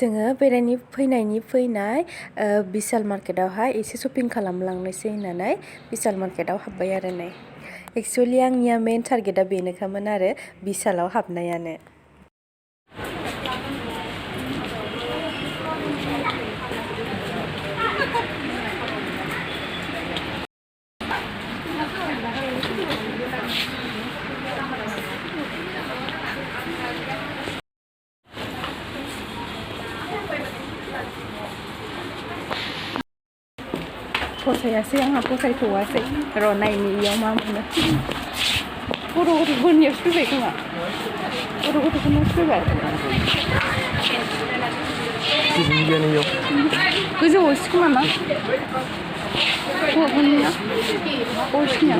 जोङो फैनाय बिशाल मार्केटावहाय एसे शपिं खालामलांनोसै होननानै बिशाल मार्केटाव हाबबाय आरो नै एक्चुअली आंनिया मेन टारगेटा बेनोखामोन आरो बिशालाव हाबनायानो फसायासै आंहा फसायथ'वासै र' नायनि इयाव मा मोनो गथ'फोरनियावसो फैबाय खोमा गथ'फोरनियावसो फैबाय गोजौआवसो खोमा ना हौवाफोरनिया बयसनिया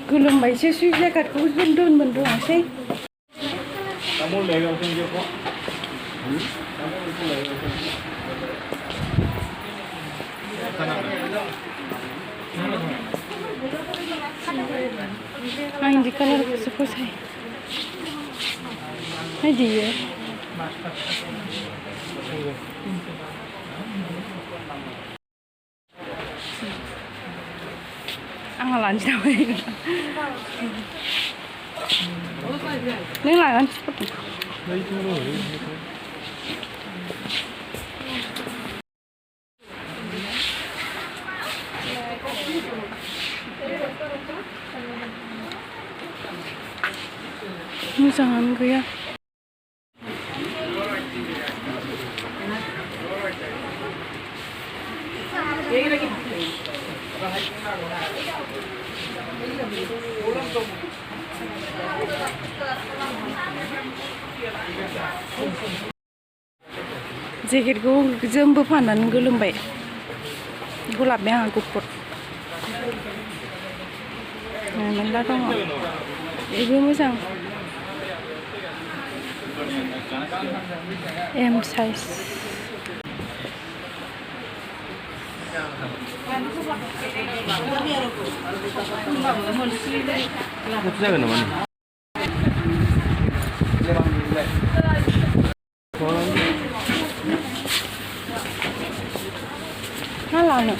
गोलोमबायसो सुइट जेकेटखौ जों दोनमोनदोंसै आं di kalarखौसो फसायो नायदियो आंहा लानोसै नामा नों लागोन मोजाङानो गैया जेकेटखौ जोंबो फाननानै गोलोमबाय बेखौ लाबोबाय आंहा गुफुर मेरला दङ बेबो मोजां एम साइज जागोन नामा मा लानो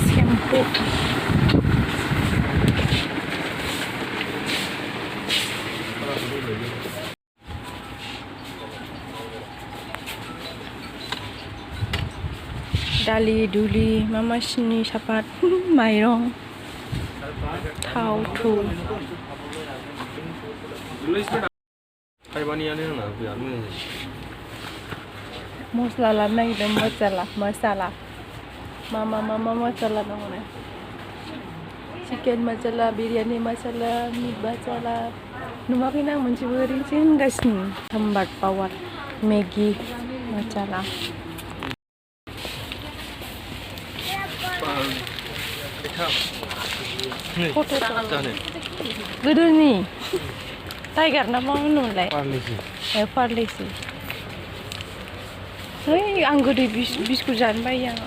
सेम्पु दालि दुलि मा सिनि सापात माइरं थाव थौ मस्ला लानो नागिरदों मसाला मा मसाला दङ चिकेन मसाला बिरियानि मसाला मिट मसाला नुवाखैना आं मोनसेबो ओरैनोसो होनगासिनो साम्बार पावार मेगि मसाला गोदोनि टाइगार ना मा होनोमोनलाय पार्लेसि है आं गोदै बिस्कुट जानो बायो आं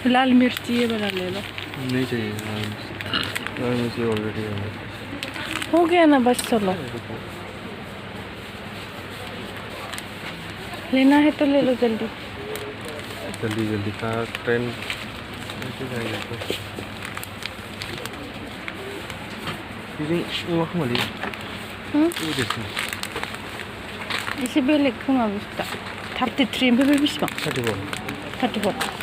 लाल मिर्ची ये वाला ले लो नहीं चाहिए लाल मिर्ची ऑलरेडी है हो गया ना बस चलो लेना है तो ले लो जल्दी जल्दी का ट्रेन ऐसे जाएगा तो मा खालामो एसे बेलेग खोमा बुस्थुआ 33 ओमफ्राय बेसेबां 34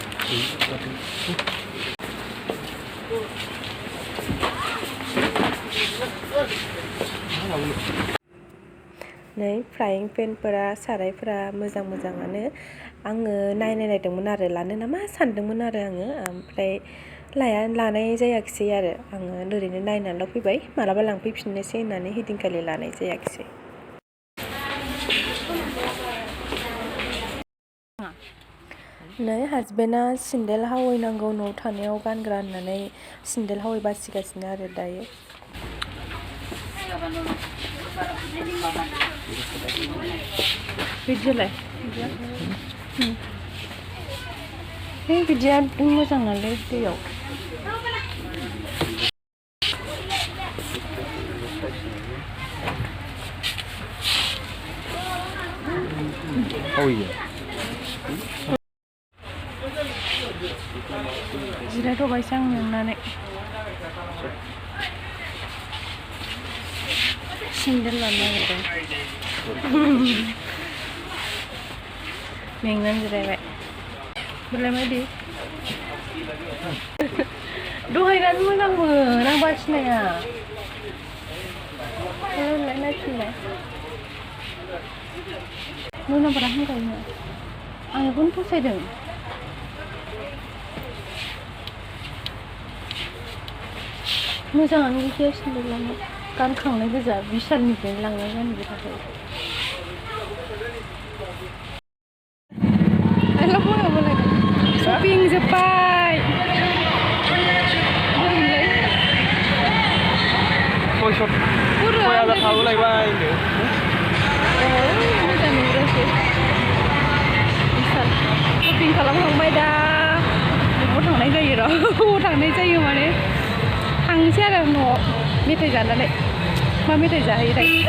नै फ्राइं पेनफोरा सारायफोरा मोजाङानो आङो नायदोंमोन आरो लानो नामा सानदोंमोन आरो आङो ओमफ्राय लानाय जायाखिसै आरो आङो ओरैनो नायनानैल' फैबाय मालाबा लांफैफिननोसै होननानै हैदिनखालि लानाय जायाखिसै नै हासबेन्डआ सेन्देल हावैनांगौ न'आव थानायाव गानग्रा होननानै सेन्देल हावै बासिगासिनो आरो दायो। बिदिलाय बिदिया मोजां नालाय दैयाव। जिरायथ'बायसो आं मेंनानै सेन्देल लानो नागिरदों। मेंनानै जिरायबाय। बोरलाय मायदि दहायनानै मोजांमोन आं बासिनाया। नायफिनलाय मोनाब्रा होनगायो आं बेखौनो फसायदों। मोजाङानो गैखाया सेन्देलानो गानखांनाय गोजा बिशालनिफ्रायनो लांनाय गानबो थाखाय। शपिं जोब्बाय। शपिं खालामखांबाय दा न'आव थांनाय जायो र' न'आव थांनाय जायो माने थांसै आरो न'आव मेथाइ जानानै। मा मेथाइ जाहैयो दायो?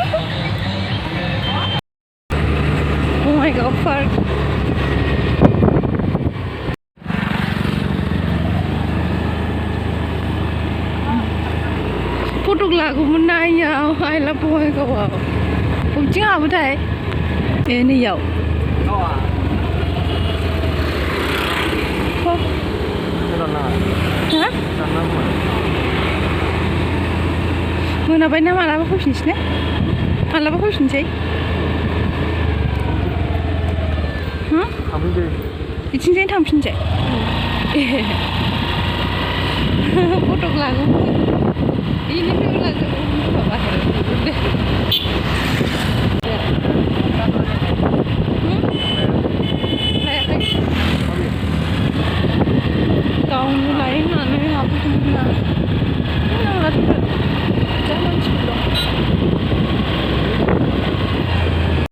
बङाइगाव पार्क। फटक लागौमोन ना इयाव आइ लाभ बङाइगावआव। बबेथिं हाबोथाय? ए नैयाव। मोनाबाय ना मालाबा फैफिनसै ने? मालाबा फैफिनसै? बिथिंजायनो थांफिनसै? फटक लागौमोन। बेनिफ्रायबो लाजागौमोन लायाखै? गावनो लायो होननानै हाबफैदोंमोन ना।